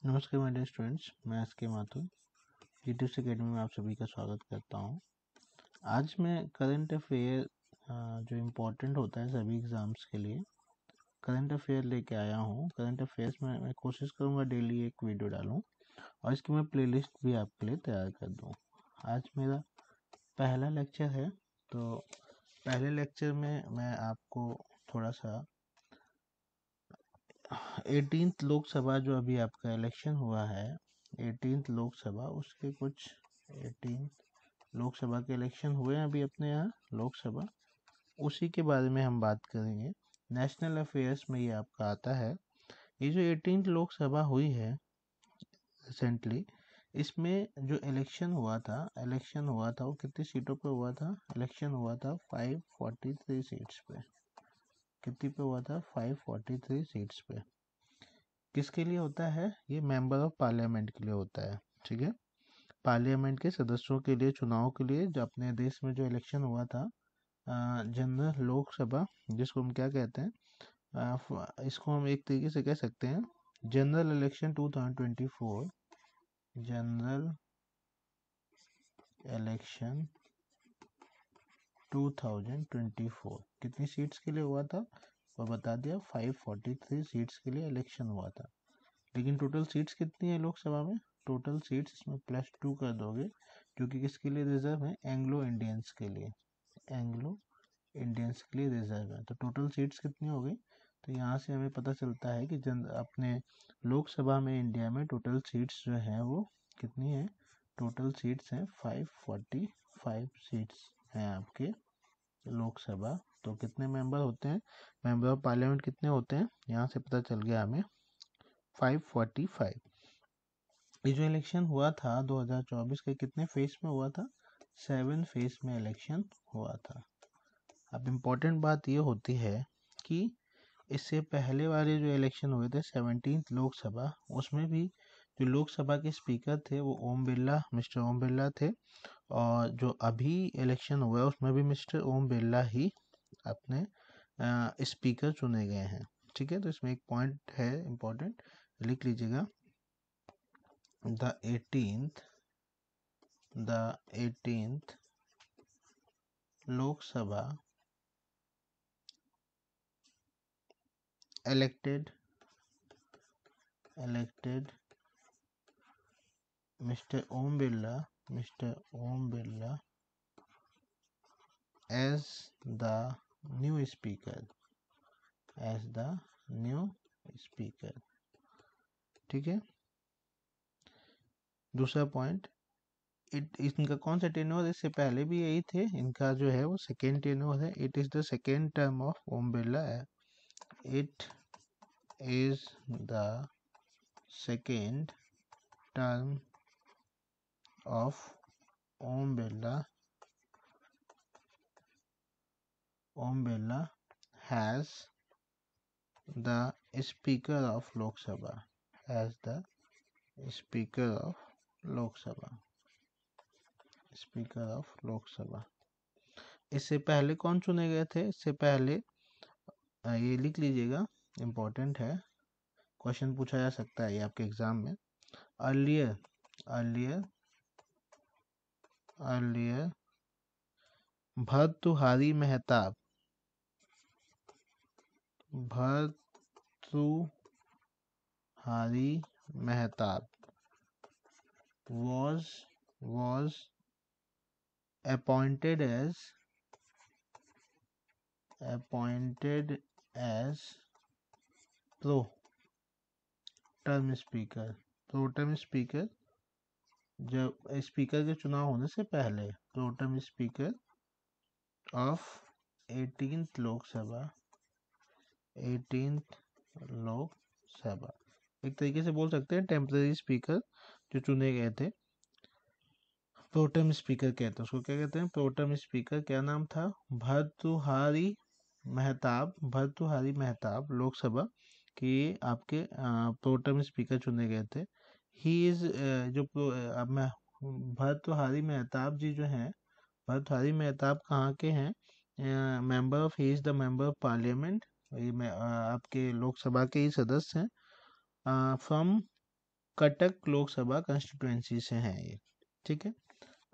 नमस्कार my dear students, मैं S के माथुर जीटीयूसी अकेडमी में आप सभी का स्वागत करता हूं। आज मैं करंट अफेयर जो इम्पोर्टेंट होता है सभी एग्ज़ाम्स के लिए करंट अफेयर लेके आया हूं। करंट अफेयर्स में मैं कोशिश करूंगा डेली एक वीडियो डालूं और इसकी मैं प्लेलिस्ट भी आपके लिए तैयार कर दूं। आज मेरा पहला लेक्चर है, तो पहले लेक्चर में मैं आपको थोड़ा सा 18th लोकसभा जो अभी आपका इलेक्शन हुआ है, 18th लोकसभा, उसके कुछ 18th लोकसभा के इलेक्शन हुए हैं अभी अपने यहाँ लोकसभा, उसी के बारे में हम बात करेंगे। नेशनल अफेयर्स में ये आपका आता है। ये जो 18th लोकसभा हुई है रिसेंटली, इसमें जो इलेक्शन हुआ था वो कितनी सीटों पे हुआ था? इलेक्शन हुआ था 543 सीट्स पे। कितनी पे हुआ था? 543 सीट्स पे। किसके लिए होता है? ये मेंबर ऑफ पार्लियामेंट के लिए होता है, ठीक है। पार्लियामेंट के सदस्यों के लिए चुनाव के लिए जो अपने देश में जो इलेक्शन हुआ था, जनरल लोकसभा, जिसको हम क्या कहते हैं, इसको हम एक तरीके से कह सकते हैं जनरल इलेक्शन 2024। जनरल इलेक्शन 2024 कितनी सीट्स के लिए हुआ था? और बता दिया 543 सीट्स के लिए इलेक्शन हुआ था। लेकिन टोटल सीट्स कितनी है लोकसभा में? टोटल सीट्स इसमें +2 कर दोगे, क्योंकि किसके लिए रिजर्व है? एंग्लो इंडियंस के लिए। एंग्लो इंडियंस के लिए रिजर्व है। तो टोटल सीट्स कितनी हो गई? तो यहाँ से हमें पता चलता है कि अपने लोकसभा में इंडिया में टोटल सीट्स जो है वो कितनी है? टोटल सीट्स हैं 545 सीट्स हैं आपके लोकसभा। तो कितने मेंबर होते हैं? मेंबर ऑफ पार्लियामेंट कितने होते हैं? यहाँ से पता चल गया हमें 545। ये जो इलेक्शन हुआ था 2024 के कितने फेज में हुआ था? 7 फेज में इलेक्शन हुआ था। अब इम्पोर्टेंट बात ये होती है कि इससे पहले वाले जो इलेक्शन हुए थे 17th लोकसभा, उसमें भी जो लोकसभा के स्पीकर थे वो मिस्टर ओम बिरला थे, और जो अभी इलेक्शन हुआ है उसमें भी मिस्टर ओम बिरला ही अपने स्पीकर चुने गए हैं, ठीक है। तो इसमें एक पॉइंट है इम्पोर्टेंट, लिख लीजिएगा। The 18th Lok Sabha elected Mr. Om Birla as the new speaker, ठीक है। दूसरा पॉइंट, इनका कौन सा टेन्योर? इससे पहले भी यही थे, इनका जो है वो सेकेंड टेन्योर है। It is the second term of Om Birla. It is the second term of Om Birla has the Speaker of Lok Sabha, Speaker of Lok Sabha। इससे पहले कौन चुने गए थे? इससे पहले ये लिख लीजिएगा, इम्पोर्टेंट है, क्वेश्चन पूछा जा सकता है ये आपके एग्जाम में। Earlier Bhartrihari Mehtab was appointed as pro term speaker जब स्पीकर के चुनाव होने से पहले pro term speaker of 18th Lok Sabha. एक तरीके से बोल सकते हैं टेम्पररी स्पीकर जो चुने गए थे, प्रोटम स्पीकर कहते हैं उसको। क्या कहते हैं? Pro tem speaker. क्या नाम था? भर्तृहारी मेहताब लोकसभा के आपके प्रोटम स्पीकर चुने गए थे। ही इज भर्तृहारी मेहताब जी जो हैं, भर्तृहारी मेहताब कहाँ के हैं? Member of he is the member of parliament. ये आपके लोकसभा के ही सदस्य हैं। फ्रॉम कटक लोकसभा कंस्टिट्यूएंसी से हैं ये, ठीक है।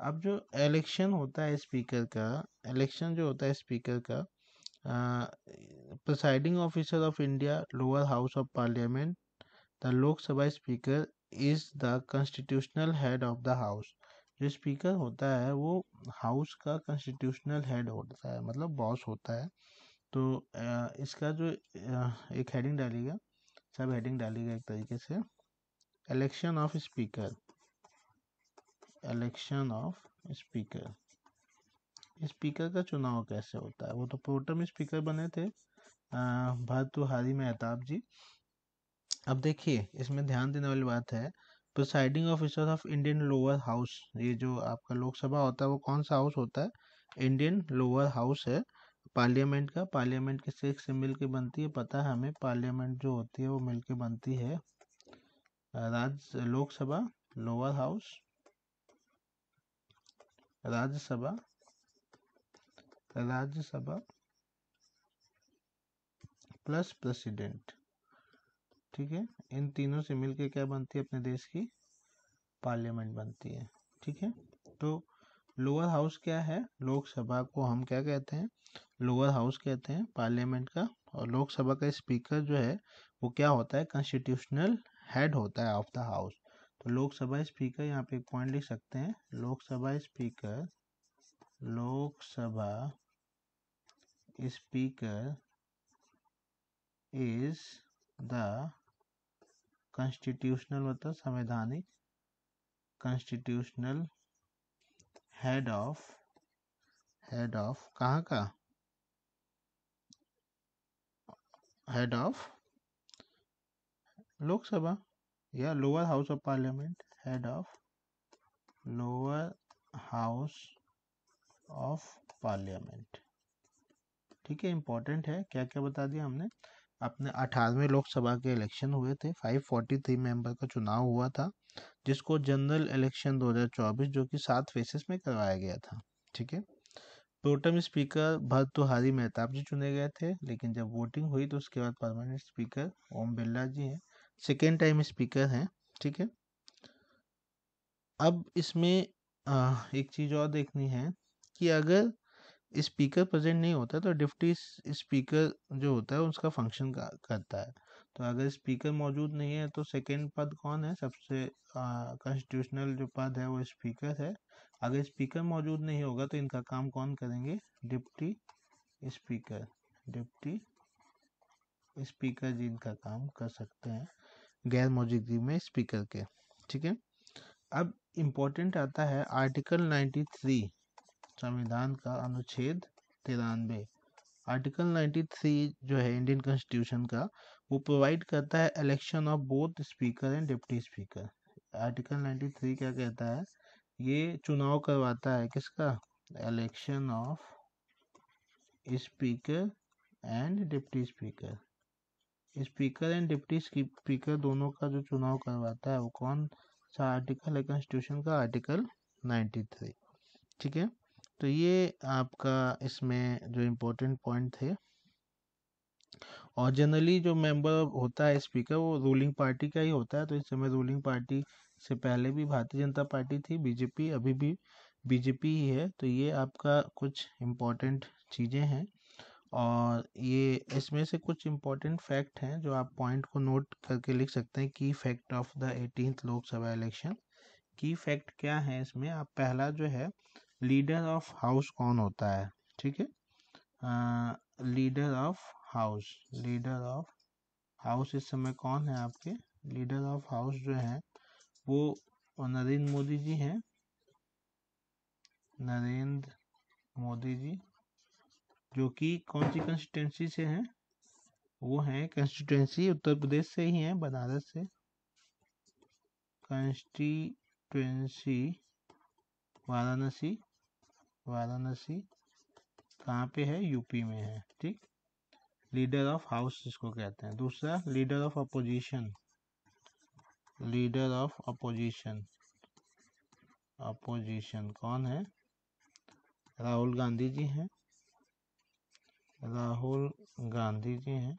अब जो इलेक्शन होता है स्पीकर का, इलेक्शन जो होता है स्पीकर का, presiding officer of India lower house of parliament the Lok Sabha speaker is the constitutional head of the house. जो स्पीकर होता है वो हाउस का कॉन्स्टिट्यूशनल हेड होता है, मतलब बॉस होता है। तो इसका जो एक हेडिंग डालिएगा, सब हेडिंग डालिएगा एक तरीके से, election of speaker, election of speaker. Speaker का चुनाव कैसे होता है? वो तो प्रोटेम स्पीकर बने थे भर्तृहरि मेहताब जी। अब देखिए इसमें ध्यान देने वाली बात है, presiding officer of Indian lower house, ये जो आपका लोकसभा होता है वो कौन सा हाउस होता है? इंडियन लोअर हाउस है पार्लियामेंट का। पार्लियामेंट किससे मिल के बनती है पता है हमें? पार्लियामेंट जो होती है वो मिल के बनती है Lok Sabha, lower house, Rajya Sabha, Rajya Sabha plus president, ठीक है। इन तीनों से मिलके क्या बनती है अपने देश की? पार्लियामेंट बनती है, ठीक है। तो लोअर हाउस क्या है? लोकसभा को हम क्या कहते हैं? लोअर हाउस कहते हैं पार्लियामेंट का। और लोकसभा का स्पीकर जो है वो क्या होता है? कॉन्स्टिट्यूशनल हेड होता है ऑफ द हाउस। तो लोकसभा स्पीकर, यहाँ पे एक पॉइंट लिख सकते हैं, Lok Sabha speaker, Lok Sabha speaker is the constitutional, मतलब संवैधानिक, constitutional head of, head of कहाँ का? हेड ऑफ लोकसभा या lower house of parliament, head of lower house of parliament, ठीक है। इंपॉर्टेंट है, क्या क्या बता दिया हमने। अपने 18वें लोकसभा के इलेक्शन हुए थे, 543 मेंबर का चुनाव हुआ था, जिसको जनरल इलेक्शन 2024 जो कि 7 फेसेस में करवाया गया था, ठीक है। प्रोटेम स्पीकर भर्तृहरि मेहताब जी चुने गए थे, लेकिन जब वोटिंग हुई तो उसके बाद परमानेंट स्पीकर ओम बिरला जी हैं, सेकेंड टाइम स्पीकर हैं, ठीक है। अब इसमें एक चीज़ और देखनी है कि अगर स्पीकर प्रेजेंट नहीं होता तो डिप्टी स्पीकर जो होता है उसका फंक्शन करता है। तो अगर स्पीकर मौजूद नहीं है तो सेकंड पद कौन है? सबसे कॉन्स्टिट्यूशनल जो पद है वो स्पीकर है। अगर स्पीकर मौजूद नहीं होगा तो इनका काम कौन करेंगे? डिप्टी स्पीकर, डिप्टी स्पीकर जी इनका काम कर सकते हैं गैर मौजूदगी में स्पीकर के, ठीक है। अब इम्पोर्टेंट आता है आर्टिकल 93 संविधान का अनुच्छेद 93। आर्टिकल 93 जो है इंडियन कॉन्स्टिट्यूशन का, वो प्रोवाइड करता है election of both speaker and deputy speaker. Article 93 क्या कहता है? ये चुनाव करवाता है किसका? Election of speaker and deputy speaker. Speaker and deputy speaker दोनों का जो चुनाव करवाता है वो कौन सा आर्टिकल है कॉन्स्टिट्यूशन का? आर्टिकल 93, ठीक है। तो ये आपका इसमें जो इम्पोर्टेंट पॉइंट थे। और जनरली जो मेंबर होता है स्पीकर वो रूलिंग पार्टी का ही होता है। तो इस समय रूलिंग पार्टी से पहले भी भारतीय जनता पार्टी थी, बीजेपी, अभी भी बीजेपी ही है। तो ये आपका कुछ इम्पोर्टेंट चीज़ें हैं और ये इसमें से कुछ इम्पोर्टेंट फैक्ट हैं जो आप पॉइंट को नोट करके लिख सकते हैं। की fact of the 18th Lok Sabha election, की फैक्ट क्या है इसमें? आप पहला जो है, लीडर ऑफ हाउस कौन होता है, ठीक है। Leader of house, leader of house इस समय कौन है आपके? लीडर ऑफ हाउस जो है वो नरेंद्र मोदी जी हैं, नरेंद्र मोदी जी, जो कि कौन सी कंस्टिट्यूंसी से हैं? वो हैं कंस्टिट्यूंसी उत्तर प्रदेश से ही हैं, बनारस से। कंस्टिट्यूंसी वाराणसी, वाराणसी कहाँ पे है? यूपी में है, ठीक। लीडर ऑफ हाउस जिसको कहते हैं। दूसरा leader of opposition, leader of opposition, opposition कौन है? राहुल गांधी जी हैं, राहुल गांधी जी हैं।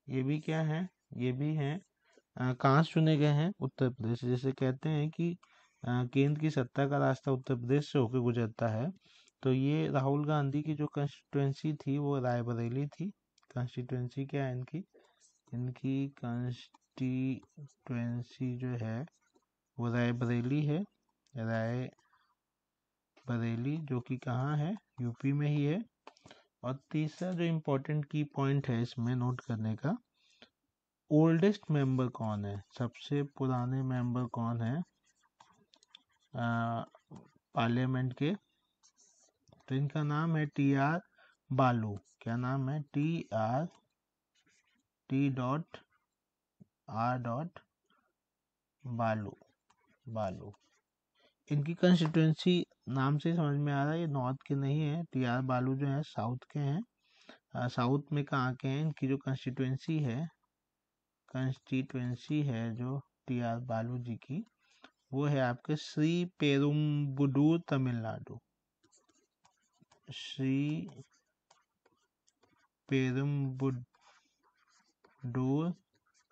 ये भी क्या है? ये भी हैं कहाँ से चुने गए हैं? उत्तर प्रदेश से। जैसे कहते हैं कि केंद्र की सत्ता का रास्ता उत्तर प्रदेश से होकर गुजरता है, तो ये राहुल गांधी की जो कंस्टिट्युएंसी थी वो रायबरेली थी। कंस्टिट्युएंसी क्या है इनकी? इनकी कंस्टिट्युएंसी जो है वो रायबरेली है। रायबरेली जो कि कहाँ है? यूपी में ही है। और तीसरा जो इम्पोर्टेंट की पॉइंट है इसमें नोट करने का, ओल्डेस्ट मेंबर कौन है? सबसे पुराने मेंबर कौन है पार्लियामेंट के? तो इनका नाम है TR बालू। क्या नाम है? T.R. बालू। इनकी कंस्टिट्यूंसी नाम से समझ में आ रहा है ये नॉर्थ के नहीं है। TR बालू जो है साउथ के हैं। साउथ में कहाँ के हैं? इनकी जो कंस्टिट्यूंसी है जो TR बालू जी की, वो है आपके श्री पेरुम्बुदूर तमिलनाडु। श्री पेरुम्बुदूर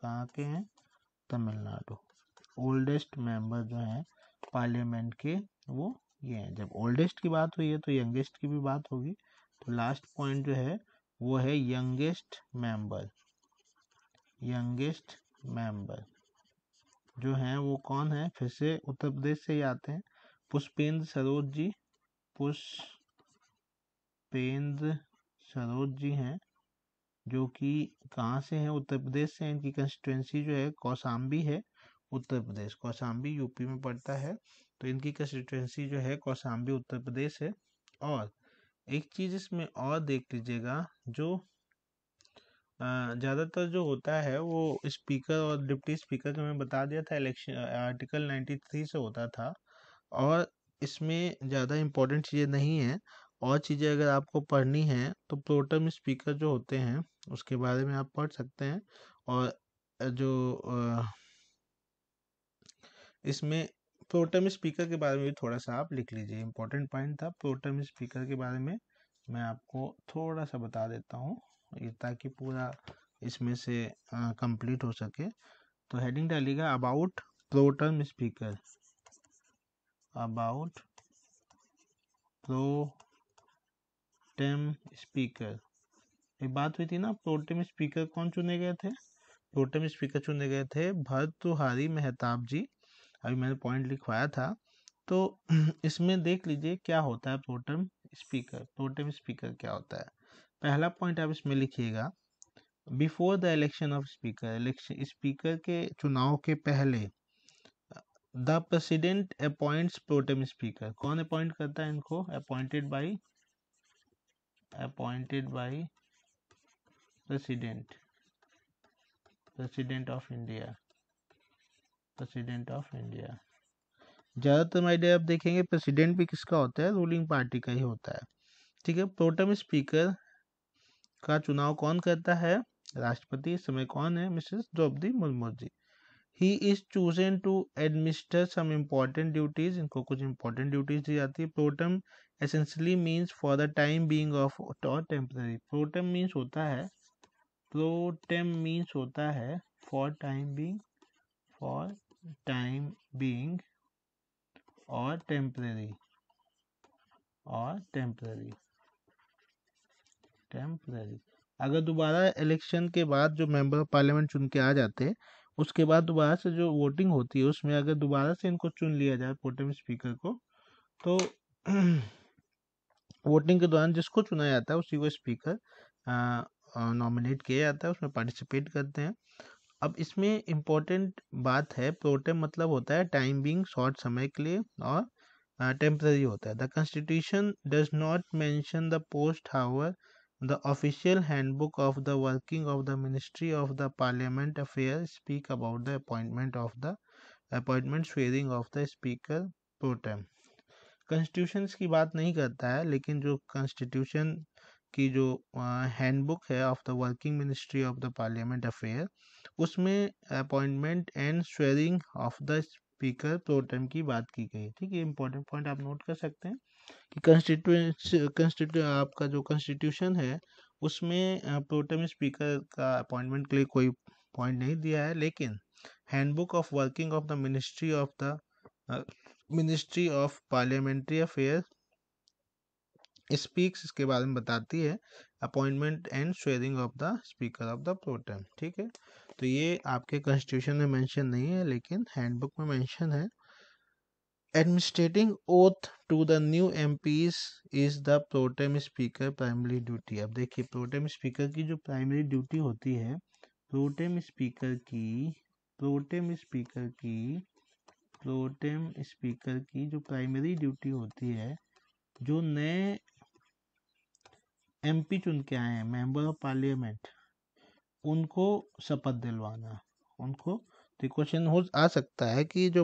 कहाँ के हैं? तमिलनाडु। ओल्डेस्ट मेंबर जो है पार्लियामेंट के वो ये हैं। जब ओल्डेस्ट की बात हुई है तो यंगेस्ट की भी बात होगी। तो लास्ट पॉइंट जो है वो है यंगेस्ट मेंबर। यंगेस्ट मेंबर जो हैं वो कौन है? फिर से उत्तर प्रदेश से ही आते हैं। पुष्पेंद्र सरोज जी। पुष्पेंद्र सरोज जी हैं, जो कि कहाँ से हैं? उत्तर प्रदेश से। इनकी कंस्टिट्यूंसी जो है कौशाम्बी है। उत्तर प्रदेश, कौशाम्बी यूपी में पड़ता है। तो इनकी कंस्टिट्यूंसी जो है कौशाम्बी उत्तर प्रदेश है। और एक चीज इसमें और देख लीजिएगा, जो ज़्यादातर जो होता है वो स्पीकर और डिप्टी स्पीकर का मैं बता दिया था, इलेक्शन आर्टिकल 93 से होता था। और इसमें ज़्यादा इम्पोर्टेंट चीज़ें नहीं हैं। और चीज़ें अगर आपको पढ़नी हैं तो प्रोटम स्पीकर जो होते हैं उसके बारे में आप पढ़ सकते हैं। और जो इसमें प्रोटम स्पीकर के बारे में भी थोड़ा सा आप लिख लीजिए। इम्पोर्टेंट पॉइंट था प्रोटम स्पीकर के बारे में। मैं आपको थोड़ा सा बता देता हूँ ये, ताकि पूरा इसमें से कंप्लीट हो सके। तो हेडिंग डालिएगा about pro tem speaker. About pro tem speaker. एक बात हुई थी ना, प्रोटेम स्पीकर कौन चुने गए थे? प्रोटेम स्पीकर चुने गए थे भर्तृहारी मेहताब जी। अभी मैंने पॉइंट लिखवाया था। तो इसमें देख लीजिए क्या होता है प्रोटेम स्पीकर। प्रोटेम स्पीकर क्या होता है? पहला पॉइंट आप इसमें लिखिएगा, before the election of speaker. Election speaker के चुनाव के पहले the president appoints pro tem speaker. कौन अपॉइंट करता है इनको? Appointed by president of India. ज़्यादातर माइडिया आप देखेंगे प्रेसिडेंट भी किसका होता है? रूलिंग पार्टी का ही होता है। ठीक है। प्रोटेम स्पीकर का चुनाव कौन करता है? राष्ट्रपति। इस समय कौन है? Mrs Draupadi Murmu ji. He is chosen to administer some important duties. इनको कुछ इम्पोर्टेंट ड्यूटीज दी जाती है। Pro tem essentially means for the time being of और टेम्पररी। प्रोटेम मीन्स होता है फॉर टाइम बीइंग और टेम्पररी अगर दोबारा इलेक्शन के बाद जो मेंबर ऑफ पार्लियामेंट चुन के आ जाते हैं, उसके बाद दोबारा से जो वोटिंग होती है उसमें अगर दोबारा से इनको चुन लिया जाए प्रोटेम स्पीकर को, तो वोटिंग के दौरान जिसको चुना जाता है उसी को स्पीकर नॉमिनेट किया जाता है, उसमें पार्टिसिपेट करते हैं। अब इसमें इम्पोर्टेंट बात है, प्रोटेम मतलब होता है टाइम बीइंग, शॉर्ट समय के लिए, और टेम्पररी होता है। The constitution does not mention the post, however the official handbook of the working of the ministry of the parliament affair speak about the appointment swearing of the speaker pro tem. Constitution की बात नहीं करता है, लेकिन जो constitution की जो handbook है of the working ministry of the parliament affair, उसमें appointment and swearing of the speaker pro tem की बात की गई। ठीक है। इंपॉर्टेंट पॉइंट आप नोट कर सकते हैं कि आपका जो कॉन्स्टिट्यूशन है उसमें प्रोटेम स्पीकर का अपॉइंटमेंट के लिए कोई पॉइंट नहीं दिया है, लेकिन handbook of working of the ministry of parliamentary affair speaks, इसके बारे में बताती है। Appointment and swearing of the speaker of the pro tem, ठीक है। तो ये आपके कॉन्स्टिट्यूशन में मेंशन नहीं है, लेकिन हैंडबुक में मेंशन है। Administrating oath to the new MPs is the pro tem speaker primary duty. अब देखिए, प्रोटेम स्पीकर की जो प्राइमरी ड्यूटी होती है, प्रोटेम स्पीकर की प्रोटेम स्पीकर की प्रोटेम स्पीकर की जो प्राइमरी ड्यूटी होती है, जो नए एमपी चुन के आए हैं, मेंबर ऑफ पार्लियामेंट, उनको शपथ दिलवाना। उनको तो क्वेश्चन हो आ सकता है कि जो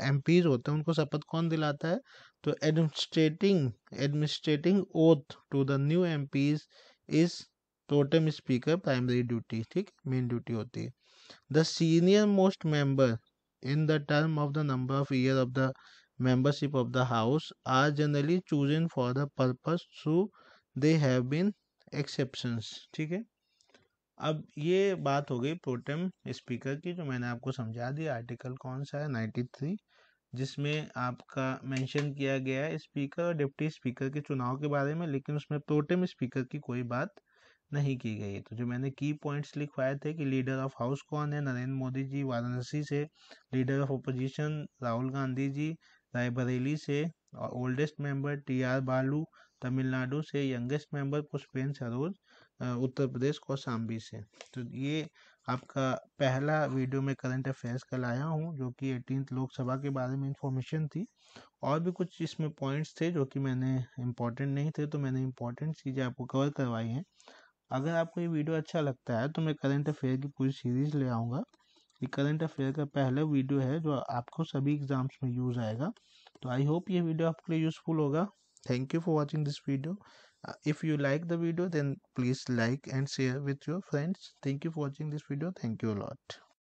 एमपीज होते हैं उनको शपथ कौन दिलाता है, तो administrating oath to the new MPs is pro tem speaker primary duty, ठीक, मेन ड्यूटी होती है। The senior most member in the term of the number of year of the membership of the house are generally chosen for the purpose, so they have been exceptions, ठीक है। अब ये बात हो गई pro tem speaker की, जो मैंने आपको समझा दिया। आर्टिकल कौन सा है, 93, जिसमें आपका मेंशन किया गया है स्पीकर और डिप्टी स्पीकर के चुनाव के बारे में, लेकिन उसमें प्रोटेम स्पीकर की कोई बात नहीं की गई। तो जो मैंने की पॉइंट्स लिखवाए थे कि लीडर ऑफ हाउस कौन है, नरेंद्र मोदी जी वाराणसी से। Leader of opposition Rahul Gandhi ji Raebareli से। और ओल्डेस्ट मेंबर TR बालू तमिलनाडु से। यंगेस्ट मेंबर पुष्पेंद्र सरोज उत्तर प्रदेश कौशाम्बी से। तो ये आपका पहला वीडियो में करंट अफेयर्स का लाया हूँ, जो कि 18th लोकसभा के बारे में इंफॉर्मेशन थी। और भी कुछ इसमें पॉइंट्स थे जो कि मैंने इम्पोर्टेंट नहीं थे, तो मैंने इम्पोर्टेंट चीज़ें आपको कवर करवाई हैं। अगर आपको ये वीडियो अच्छा लगता है तो मैं करंट अफेयर की पूरी सीरीज ले आऊँगा। ये करंट अफेयर का पहला वीडियो है जो आपको सभी एग्जाम्स में यूज़ आएगा। तो आई होप ये वीडियो आपके लिए यूज़फुल होगा। Thank you for watching this video. If you like the video, then please like and share with your friends. Thank you for watching this video. Thank you a lot.